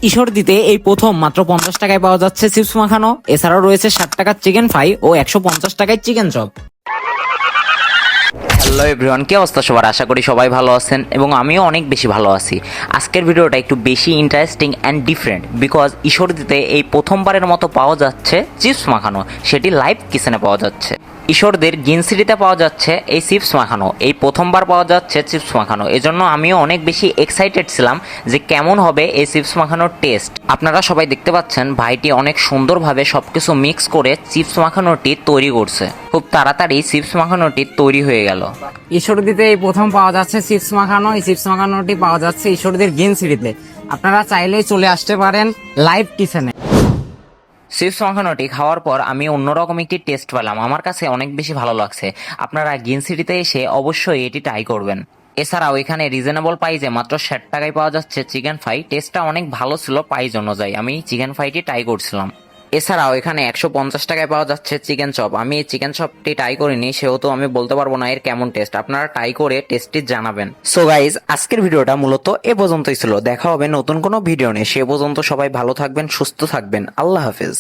ঈশ্বরদীতে এই প্রথম মাত্র 50 টাকায় পাওয়া যাচ্ছে চিপস মাখানো। এছাড়াও রয়েছে 60 টাকার চিকেন ফ্রাই ও 150 টাকায় চিকেন চপ। হ্যালো এভরিওয়ান, কি অবস্থা সবার? আশা করি সবাই ভালো আছেন এবং আমিও অনেক বেশি ভালো আছি। আজকের ভিডিওটা একটু বেশি ইন্টারেস্টিং অ্যান্ড ডিফারেন্ট বিকজ ঈশ্বরদীতে এই প্রথমবারের মতো পাওয়া যাচ্ছে চিপস মাখানো, সেটি লাইভ কিচেনে পাওয়া যাচ্ছে। ঈশ্বরদের গ্রিন সিটিতে পাওয়া যাচ্ছে এই চিপস মাখানো, এই প্রথমবার পাওয়া যাচ্ছে চিপস মাখানো। এজন্য আমিও অনেক বেশি এক্সাইটেড ছিলাম যে কেমন হবে এই চিপস মাখানোর টেস্ট। আপনারা সবাই দেখতে পাচ্ছেন ভাইটি অনেক সুন্দরভাবে সবকিছু মিক্স করে চিপস মাখানোটি তৈরি করছে। খুব তাড়াতাড়ি চিপস মাখানোটি তৈরি হয়ে গেল। ঈশ্বরদীতে এই প্রথম পাওয়া যাচ্ছে চিপস মাখানো। এই চিপস মাখানোটি পাওয়া যাচ্ছে ঈশ্বরদীর গ্রিন সিটিতে। আপনারা চাইলেই চলে আসতে পারেন লাইভ কিচেনে। চিপস মাখানোটি খাওয়ার পর আমি অন্যরকম একটি টেস্ট পেলাম, আমার কাছে অনেক বেশি ভালো লাগছে। আপনারা গ্রিন সিটিতে এসে অবশ্যই এটি ট্রাই করবেন। এছাড়াও এখানে রিজনেবল প্রাইসে মাত্র 60 টাকায় পাওয়া যাচ্ছে চিকেন ফ্রাই। টেস্টটা অনেক ভালো ছিল প্রাইস অনুযায়ী, আমি চিকেন ফ্রাইটি ট্রাই করছিলাম। এছাড়াও এখানে 150 টাকায় পাওয়া যাচ্ছে চিকেন চপ। আমি এই চিকেন চপটি ট্রাই করিনি, সেহেতু আমি বলতে পারবো না এর কেমন টেস্ট। আপনারা ট্রাই করে টেস্টটি জানাবেন। সো গাইজ, আজকের ভিডিওটা মূলত এ পর্যন্তই ছিল। দেখা হবে নতুন কোনো ভিডিও নিয়ে। সে পর্যন্ত সবাই ভালো থাকবেন, সুস্থ থাকবেন। আল্লাহ হাফেজ।